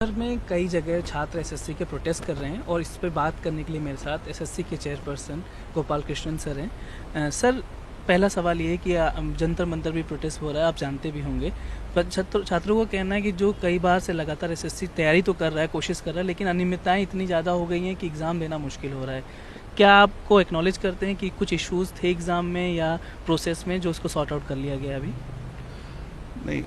शहर में कई जगह छात्र एसएससी के प्रोटेस्ट कर रहे हैं और इस पे बात करने के लिए मेरे साथ एसएससी के चेयरपर्सन गोपाल कृष्णन सर हैं। सर, पहला सवाल ये है कि जंतर मंतर भी प्रोटेस्ट हो रहा है, आप जानते भी होंगे। पर छात्रों को कहना है कि जो कई बार से लगातार एसएससी तैयारी तो कर रहा है, कोशिश कर रहा है, लेकिन अनियमितताएं इतनी ज़्यादा हो गई हैं कि एग्ज़ाम देना मुश्किल हो रहा है। क्या आपको एक्नॉलेज करते हैं कि कुछ इश्यूज़ थे एग्ज़ाम में या प्रोसेस में जो उसको सॉर्ट आउट कर लिया गया अभी? नहीं,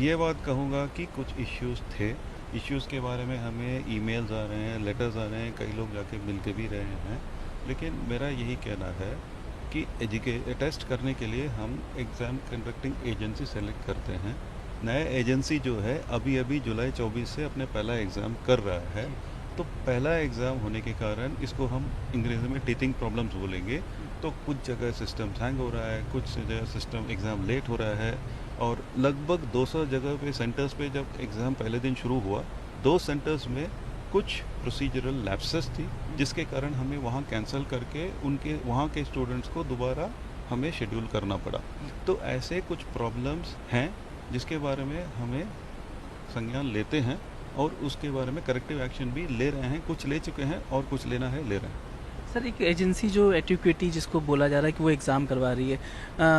ये बात कहूँगा कि कुछ इश्यूज़ थे। इश्यूज़ के बारे में हमें ईमेल्स आ रहे हैं, लेटर्स आ रहे हैं, कई लोग जाके मिल के भी रहे हैं। लेकिन मेरा यही कहना है कि टेस्ट करने के लिए हम एग्ज़ाम कंडक्टिंग एजेंसी सेलेक्ट करते हैं। नया एजेंसी जो है अभी अभी जुलाई 24 से अपने पहला एग्ज़ाम कर रहा है। तो पहला एग्ज़ाम होने के कारण इसको हम अंग्रेज़ी में टीचिंग प्रॉब्लम्स बोलेंगे। तो कुछ जगह सिस्टम हैंग हो रहा है, कुछ जगह सिस्टम एग्ज़ाम लेट हो रहा है और लगभग 200 जगह पे सेंटर्स पे जब एग्ज़ाम पहले दिन शुरू हुआ, 2 सेंटर्स में कुछ प्रोसीजरल लैप्सेस थी जिसके कारण हमें वहाँ कैंसिल करके उनके वहाँ के स्टूडेंट्स को दोबारा हमें शेड्यूल करना पड़ा। तो ऐसे कुछ प्रॉब्लम्स हैं जिसके बारे में हमें संज्ञान लेते हैं और उसके बारे में करेक्टिव एक्शन भी ले रहे हैं। कुछ ले चुके हैं और कुछ लेना है, ले रहे हैं। सर, एक एजेंसी जो एटिक्विटी जिसको बोला जा रहा है कि वो एग्ज़ाम करवा रही है,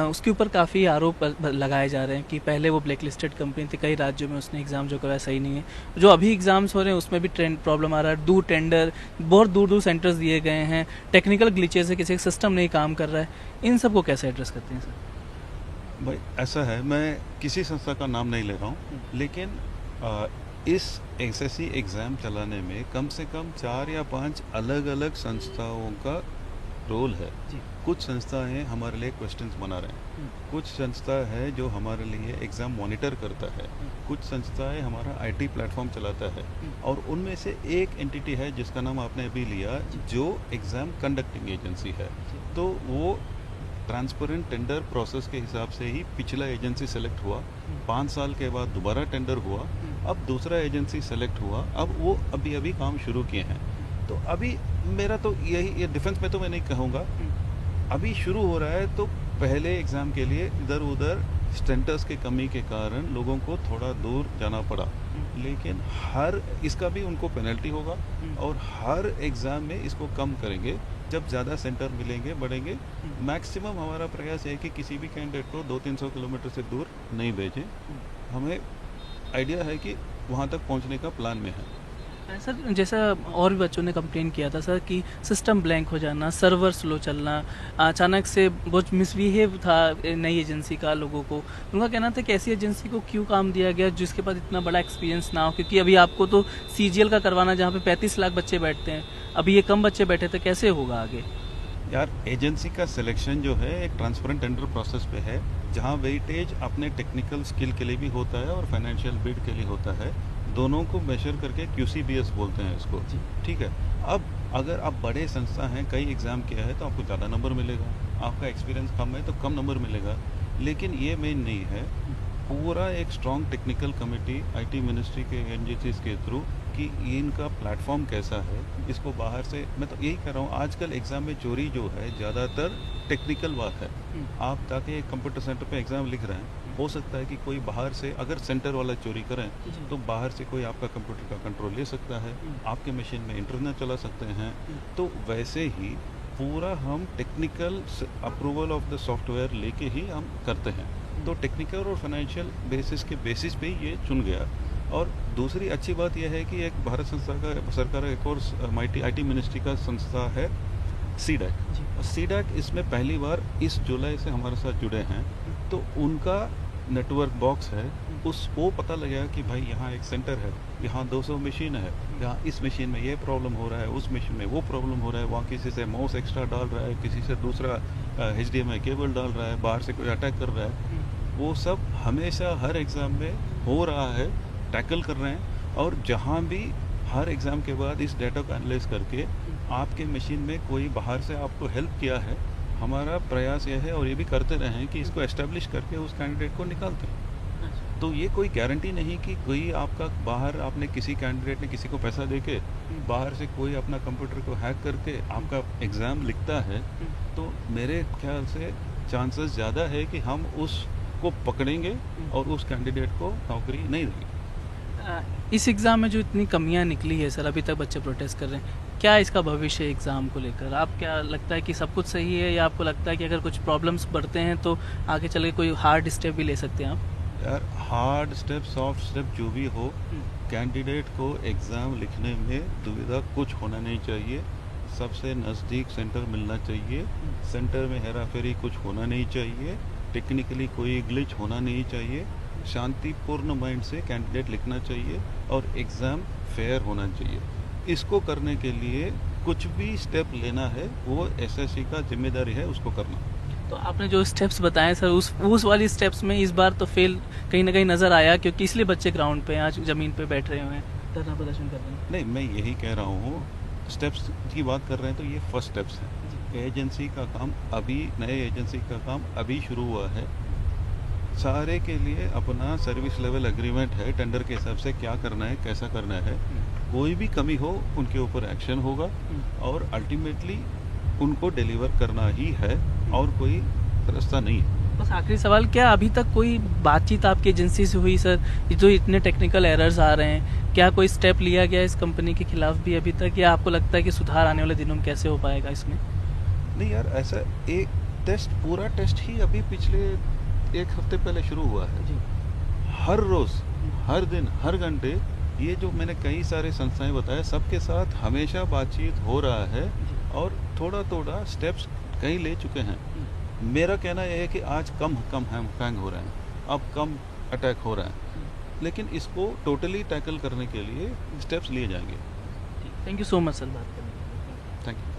उसके ऊपर काफ़ी आरोप लगाए जा रहे हैं कि पहले वो ब्लैक लिस्टेड कंपनी थी, कई राज्यों में उसने एग्ज़ाम जो करवाया सही नहीं है। जो अभी एग्ज़ाम्स हो रहे हैं उसमें भी ट्रेंड प्रॉब्लम आ रहा है, दूर टेंडर, बहुत दूर दूर सेंटर्स दिए गए हैं, टेक्निकल ग्लिचेस है, किसी का सिस्टम नहीं काम कर रहा है। इन सब को कैसे एड्रेस करते हैं सर? भाई ऐसा है, मैं किसी संस्था का नाम नहीं ले रहा हूँ, लेकिन इस एसएससी एग्ज़ाम चलाने में कम से कम 4 या 5 अलग अलग संस्थाओं का रोल है। कुछ संस्थाएं हमारे लिए क्वेश्चंस बना रहे हैं, कुछ संस्था है जो हमारे लिए एग्ज़ाम मॉनिटर करता है, कुछ संस्थाएं हमारा आईटी प्लेटफॉर्म चलाता है और उनमें से एक एंटिटी है जिसका नाम आपने अभी लिया, जो एग्ज़ाम कंडक्टिंग एजेंसी है। तो वो ट्रांसपेरेंट टेंडर प्रोसेस के हिसाब से ही पिछला एजेंसी सेलेक्ट हुआ, 5 साल के बाद दोबारा टेंडर हुआ, अब दूसरा एजेंसी सेलेक्ट हुआ, अब वो अभी अभी काम शुरू किए हैं। तो अभी मेरा तो यही, ये डिफेंस में तो मैं नहीं कहूँगा, अभी शुरू हो रहा है। तो पहले एग्ज़ाम के लिए इधर उधर स्टेंटर्स की कमी के कारण लोगों को थोड़ा दूर जाना पड़ा, लेकिन हर इसका भी उनको पेनल्टी होगा और हर एग्ज़ाम में इसको कम करेंगे जब ज़्यादा सेंटर मिलेंगे, बढ़ेंगे। मैक्सिमम हमारा प्रयास है कि किसी भी कैंडिडेट को 200-300 किलोमीटर से दूर नहीं भेजें। हमें आइडिया है कि वहाँ तक पहुँचने का प्लान में है। सर, जैसा और भी बच्चों ने कंप्लेन किया था सर कि सिस्टम ब्लैंक हो जाना, सर्वर स्लो चलना, अचानक से बहुत मिसबिहेव था नई एजेंसी का लोगों को। उनका कहना था कि ऐसी एजेंसी को क्यों काम दिया गया जिसके पास इतना बड़ा एक्सपीरियंस ना हो, क्योंकि अभी आपको तो सीजीएल का करवाना जहाँ पे 35 लाख बच्चे बैठते हैं, अभी ये कम बच्चे बैठे थे, कैसे होगा आगे? यार, एजेंसी का सिलेक्शन जो है एक ट्रांसपेरेंट टेंडर प्रोसेस पे है, जहाँ वेटेज अपने टेक्निकल स्किल के लिए भी होता है और फाइनेंशियल बिड के लिए होता है। दोनों को मेजर करके QCBS बोलते हैं इसको, ठीक है। अब अगर आप बड़े संस्था हैं, कई एग्ज़ाम किया है, तो आपको ज़्यादा नंबर मिलेगा, आपका एक्सपीरियंस कम है तो कम नंबर मिलेगा। लेकिन ये मेन नहीं है। पूरा एक strong technical committee IT ministry के एजेंसीज के थ्रू कि इनका प्लेटफॉर्म कैसा है, इसको बाहर से, मैं तो यही कह रहा हूँ, आजकल एग्ज़ाम में चोरी जो है ज़्यादातर टेक्निकल बात है। आप ताकि एक कंप्यूटर सेंटर पे एग्ज़ाम लिख रहे हैं, हो सकता है कि कोई बाहर से, अगर सेंटर वाला चोरी करें तो बाहर से कोई आपका कंप्यूटर का कंट्रोल ले सकता है, आपके मशीन में इंटरनेट चला सकते हैं। तो वैसे ही पूरा हम technical approval of the software लेके ही हम करते हैं। तो टेक्निकल और फाइनेंशियल बेसिस के बेसिस पे ही ये चुन गया। और दूसरी अच्छी बात यह है कि एक भारत संस्था का, सरकार एक और आईटी मिनिस्ट्री का संस्था है CDAC। CDAC इसमें पहली बार इस जुलाई से हमारे साथ जुड़े हैं। तो उनका नेटवर्क बॉक्स है, वो पता लगा कि भाई यहाँ एक सेंटर है, यहाँ 200 मशीन है, यहाँ इस मशीन में ये प्रॉब्लम हो रहा है, उस मशीन में वो प्रॉब्लम हो रहा है, वहाँ किसी से माउस एक्स्ट्रा डाल रहा है, किसी से दूसरा HDMI केबल डाल रहा है, बाहर से कोई अटैक कर रहा है। वो सब हमेशा हर एग्ज़ाम में हो रहा है, टैकल कर रहे हैं। और जहाँ भी हर एग्ज़ाम के बाद इस डेटा को एनालाइज करके आपके मशीन में कोई बाहर से आपको हेल्प किया है, हमारा प्रयास यह है और ये भी करते रहें कि इसको एस्टेब्लिश करके उस कैंडिडेट को निकालते हैं। तो ये कोई गारंटी नहीं कि कोई आपका बाहर, आपने किसी कैंडिडेट ने किसी को पैसा देके बाहर से कोई अपना कंप्यूटर को हैक करके आपका एग्ज़ाम लिखता है। तो मेरे ख्याल से चांसेस ज़्यादा है कि हम उसको पकड़ेंगे और उस कैंडिडेट को नौकरी नहीं देंगे। इस एग्ज़ाम में जो इतनी कमियां निकली है सर, अभी तक बच्चे प्रोटेस्ट कर रहे हैं, क्या इसका भविष्य है एग्ज़ाम को लेकर? आप क्या लगता है कि सब कुछ सही है, या आपको लगता है कि अगर कुछ प्रॉब्लम्स बढ़ते हैं तो आगे चल के कोई हार्ड स्टेप भी ले सकते हैं आप? यार हार्ड स्टेप सॉफ्ट स्टेप जो भी हो, कैंडिडेट को एग्ज़ाम लिखने में दुविधा कुछ होना नहीं चाहिए। सबसे नज़दीक सेंटर मिलना चाहिए, सेंटर में हेरा फेरी कुछ होना नहीं चाहिए, टेक्निकली कोई ग्लिच होना नहीं चाहिए, शांतिपूर्ण माइंड से कैंडिडेट लिखना चाहिए और एग्ज़ाम फेयर होना चाहिए। इसको करने के लिए कुछ भी स्टेप लेना है वो एसएससी का जिम्मेदारी है उसको करना। तो आपने जो स्टेप्स बताए सर, उस वाली स्टेप्स में इस बार तो फेल कहीं ना कहीं नज़र आया, क्योंकि इसलिए बच्चे ग्राउंड पे आज ज़मीन पे बैठ रहे हुए हैं, धरना प्रदर्शन कर रहे हैं। नहीं, मैं यही कह रहा हूँ, स्टेप्स की बात कर रहे हैं तो ये फर्स्ट स्टेप्स हैं। एजेंसी का काम अभी, नए एजेंसी का काम अभी शुरू हुआ है। सारे के लिए अपना सर्विस लेवल एग्रीमेंट है, टेंडर के हिसाब से क्या करना है, कैसा करना है। कोई भी कमी हो उनके ऊपर एक्शन होगा और अल्टीमेटली उनको डिलीवर करना ही है और कोई रास्ता नहीं है। बस आखिरी सवाल, क्या अभी तक कोई बातचीत आपकी एजेंसी से हुई सर? ये जो इतने टेक्निकल एरर्स आ रहे हैं, क्या कोई स्टेप लिया गया इस कंपनी के खिलाफ भी अभी तक, या आपको लगता है कि सुधार आने वाले दिनों में कैसे हो पाएगा इसमें? नहीं यार, ऐसा एक टेस्ट, पूरा टेस्ट ही अभी पिछले एक हफ्ते पहले शुरू हुआ है। जी। हर रोज़, हर दिन, हर घंटे, ये जो मैंने कई सारे संस्थाएं बताया, सबके साथ हमेशा बातचीत हो रहा है और थोड़ा थोड़ा स्टेप्स कई ले चुके हैं। मेरा कहना यह है कि आज कम हैंग हो रहे हैं, अब कम अटैक हो रहा है, लेकिन इसको टोटली टैकल करने के लिए स्टेप्स लिए जाएंगे। Thank you so much sir बात करने के लिए। Thank you.